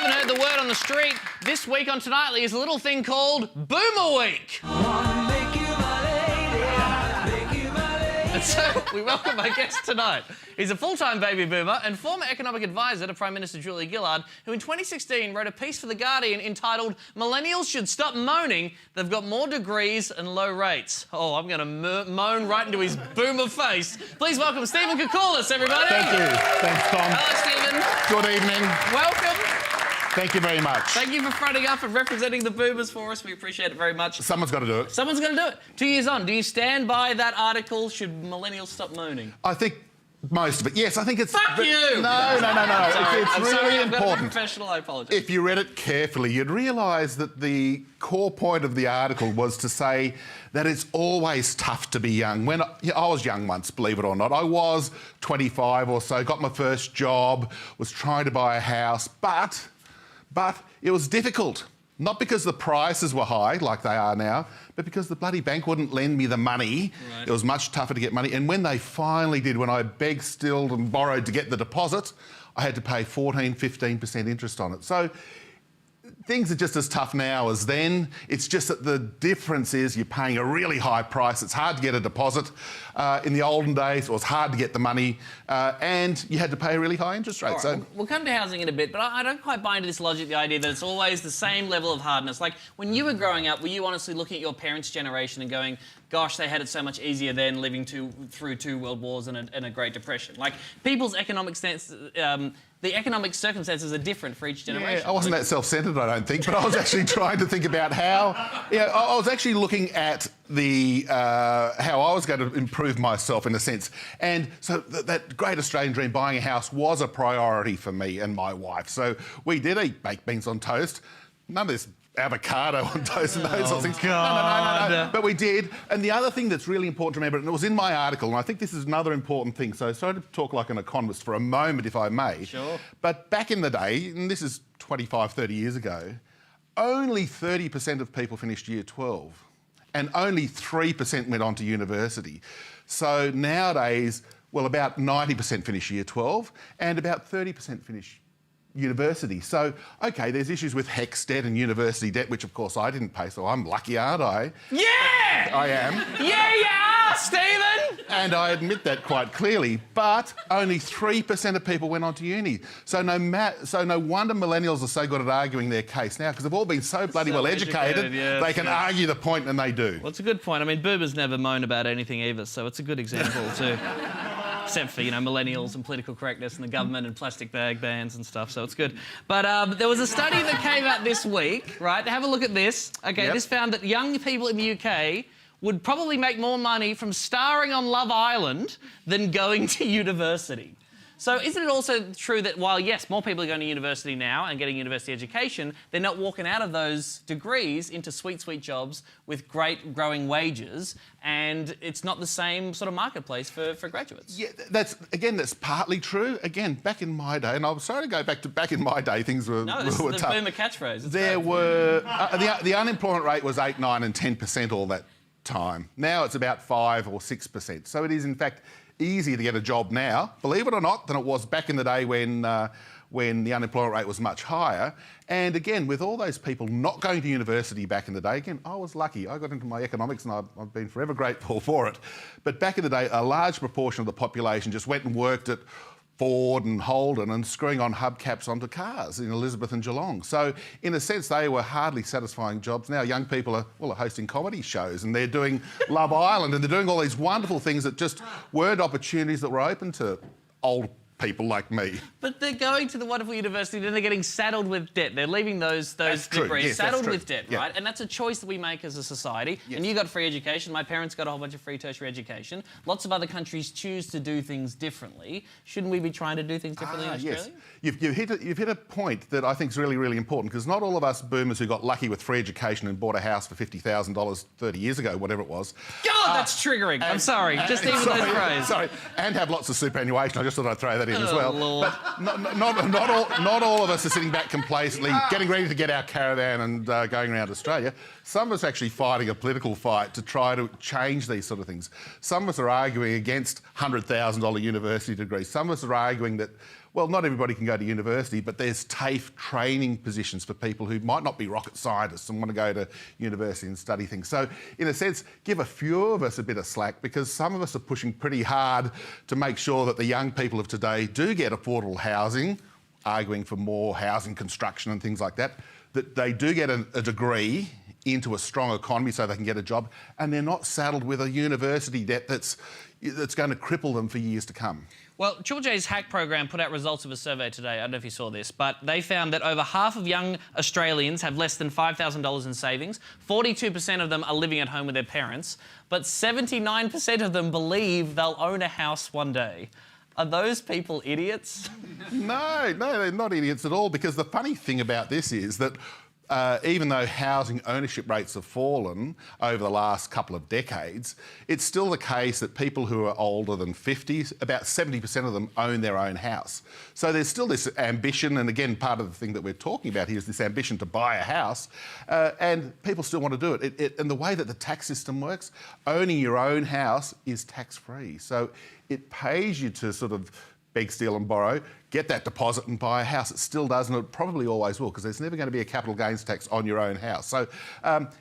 haven't heard the word on the street, this week on Tonightly is a little thing called Boomer Week. And so we welcome our guest tonight. He's a full-time baby boomer and former economic advisor to Prime Minister Julia Gillard, who in 2016 wrote a piece for The Guardian entitled "Millennials Should Stop Moaning They've Got More Degrees and Low Rates." Oh, I'm going to moan right into his boomer face. Please welcome Stephen Koukoulas, everybody. Thank you. Thanks, Tom. Hello, Stephen. Good evening. Welcome. Thank you very much. Thank you for fronting up and representing the boomers for us. We appreciate it very much. Someone's got to do it. Someone's got to do it. 2 years on, do you stand by that article, should millennials stop moaning? I think most of it. Yes, I think it's... Fuck you! No. Sorry, It's I'm really sorry, important. I've got to be professional, I apologise. If you read it carefully, you'd realise that the core point of the article was to say that it's always tough to be young. When I was young once, believe it or not. I was 25 or so, got my first job, was trying to buy a house, but it was difficult. Not because the prices were high, like they are now, but because the bloody bank wouldn't lend me the money. Right. It was much tougher to get money. And when they finally did, when I begged, stilled and borrowed to get the deposit, I had to pay 14, 15% interest on it. So things are just as tough now as then. It's just that the difference is you're paying a really high price. It's hard to get a deposit. In the olden days, it was hard to get the money and you had to pay a really high interest rate. Right, so we'll come to housing in a bit, but I don't quite buy into this logic, the idea that it's always the same level of hardness. Like, when you were growing up, were you honestly looking at your parents' generation and going, gosh, they had it so much easier then, living through two world wars and a Great Depression? Like, people's economic stance... the economic circumstances are different for each generation. Yeah, I wasn't that self-centred, I don't think, but I was actually trying to think about how... Yeah, I was actually looking at the how I was going to improve myself, in a sense. And so that great Australian dream, buying a house, was a priority for me and my wife. So we did eat baked beans on toast. None of this avocado on toast and those sorts of things. God. No. But we did. And the other thing that's really important to remember, and it was in my article, and I think this is another important thing, so sorry to talk like an economist for a moment, if I may. Sure. But back in the day, and this is 25, 30 years ago, only 30% of people finished year 12 and only 3% went on to university. So nowadays, well, about 90% finish year 12 and about 30% finish university. So, OK, there's issues with HECS debt and university debt, which, of course, I didn't pay, so I'm lucky, aren't I? Yeah! I am. Yeah, you are, Stephen! And I admit that quite clearly, but only 3% of people went on to uni. So no wonder millennials are so good at arguing their case now, because they've all been so bloody well educated, they can argue the point, and they do. Well, it's a good point. I mean, boomers never moan about anything either, so it's a good example too. Except for, millennials and political correctness and the government and plastic bag bans and stuff, so it's good. But there was a study that came out this week, right? Have a look at this. OK, This found that young people in the UK would probably make more money from starring on Love Island than going to university. So isn't it also true that while, yes, more people are going to university now and getting university education, they're not walking out of those degrees into sweet, sweet jobs with great growing wages, and it's not the same sort of marketplace for graduates? Yeah, that's partly true. Again, back in my day, and I'm sorry to go back in my day, things were No, this were is the tough. boomer catchphrase. The unemployment rate was 8, 9 and 10% all that time. Now it's about 5 or 6%. So it is, in fact, easier to get a job now, believe it or not, than it was back in the day when the unemployment rate was much higher. And again, with all those people not going to university back in the day, again, I was lucky. I got into my economics and I've been forever grateful for it. But back in the day, a large proportion of the population just went and worked at Ford and Holden and screwing on hubcaps onto cars in Elizabeth and Geelong. So, in a sense, they were hardly satisfying jobs. Now young people are hosting comedy shows and they're doing Love Island and they're doing all these wonderful things that just weren't opportunities that were open to old people like me. But they're going to the wonderful university, then they're getting saddled with debt. They're leaving those degrees yes, saddled with debt, right? And that's a choice that we make as a society. Yes. And you got free education. My parents got a whole bunch of free tertiary education. Lots of other countries choose to do things differently. Shouldn't we be trying to do things differently in Australia? Yes. You've hit a point that I think is really, really important, because not all of us boomers who got lucky with free education and bought a house for $50,000 30 years ago, whatever it was. God, that's triggering. I'm sorry. Just even those phrases. Sorry. And have lots of superannuation. I just thought I'd throw that in as well. Lord. But not all of us are sitting back complacently, getting ready to get our caravan and going around Australia. Some of us are actually fighting a political fight to try to change these sort of things. Some of us are arguing against $100,000 university degrees. Some of us are arguing that well, not everybody can go to university, but there's TAFE training positions for people who might not be rocket scientists and want to go to university and study things. So, in a sense, give a few of us a bit of slack, because some of us are pushing pretty hard to make sure that the young people of today do get affordable housing, arguing for more housing construction and things like that, that they do get a degree into a strong economy so they can get a job, and they're not saddled with a university debt that's going to cripple them for years to come. Well, Triple J's Hack program put out results of a survey today. I don't know if you saw this, but they found that over half of young Australians have less than $5,000 in savings. 42% of them are living at home with their parents, but 79% of them believe they'll own a house one day. Are those people idiots? No, they're not idiots at all, because the funny thing about this is that even though housing ownership rates have fallen over the last couple of decades, it's still the case that people who are older than 50, about 70% of them own their own house. So there's still this ambition, and again, part of the thing that we're talking about here is this ambition to buy a house, and people still want to do it. And the way that the tax system works, owning your own house is tax-free. So it pays you to sort of beg, steal and borrow, get that deposit and buy a house. It still does, and it probably always will, because there's never going to be a capital gains tax on your own house. So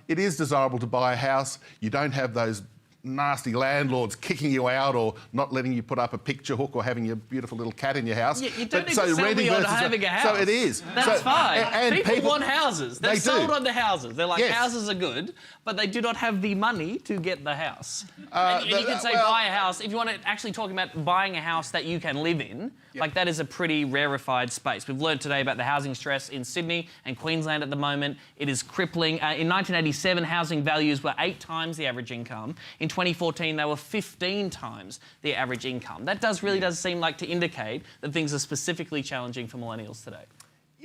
it is desirable to buy a house. You don't have those nasty landlords kicking you out or not letting you put up a picture hook or having your beautiful little cat in your house. Yeah, you don't need to sell me on having a house. So it is. That's fine. And people want houses. They're sold on the houses. They're like, yes, houses are good, but they do not have the money to get the house. And you can say buy a house. If you want to actually talk about buying a house that you can live in, like that is a pretty rarefied space. We've learned today about the housing stress in Sydney and Queensland at the moment. It is crippling. In 1987, housing values were 8 times the average income. In 2014, they were 15 times the average income. That does seem like to indicate that things are specifically challenging for millennials today.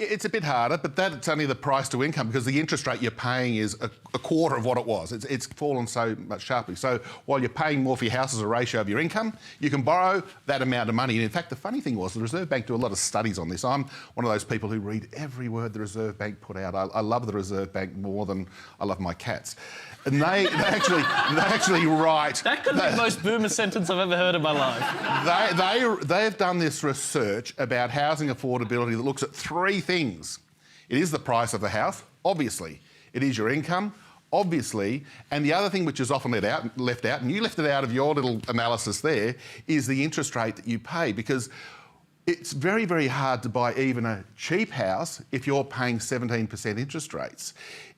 It's a bit harder, but that's only the price to income, because the interest rate you're paying is a quarter of what it was. It's fallen so much sharply. So while you're paying more for your house as a ratio of your income, you can borrow that amount of money. And in fact, the funny thing was the Reserve Bank do a lot of studies on this. I'm one of those people who read every word the Reserve Bank put out. I love the Reserve Bank more than I love my cats. And they actually write... That could be the most boomer sentence I've ever heard in my life. They've done this research about housing affordability that looks at 3 things. It is the price of the house, obviously. It is your income, obviously. And the other thing which is often left out, and you left it out of your little analysis there, is the interest rate that you pay, because it's very, very hard to buy even a cheap house if you're paying 17% interest rates.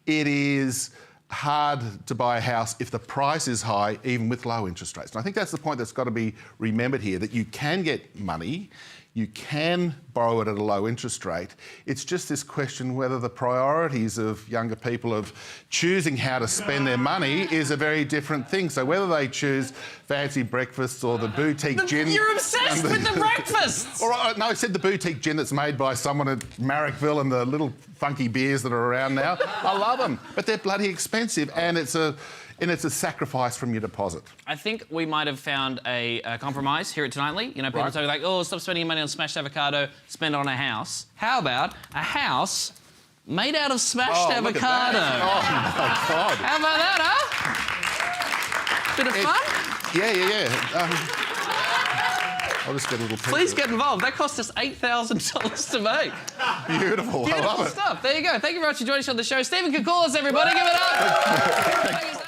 It is hard to buy a house if the price is high, even with low interest rates. And I think that's the point that's got to be remembered here, that you can get money, you can borrow it at a low interest rate. It's just this question whether the priorities of younger people of choosing how to spend their money is a very different thing. So whether they choose fancy breakfasts or the boutique gin... You're obsessed with the breakfasts! No, I said the boutique gin that's made by someone at Marrickville and the little funky beers that are around now. I love them, but they're bloody expensive, and it's a sacrifice from your deposit. I think we might have found a compromise here at Tonightly. You know, people talk like, oh, stop spending your money on smashed avocado, spend it on a house. How about a house made out of smashed avocado? Oh, my God. How about that, huh? Bit of fun? Yeah. I'll just get a little piece. Please get involved. That cost us $8,000 to make. Beautiful. I love it. Stuff. There you go. Thank you very much for joining us on the show. Stephen Koukoulas, everybody. Give it up.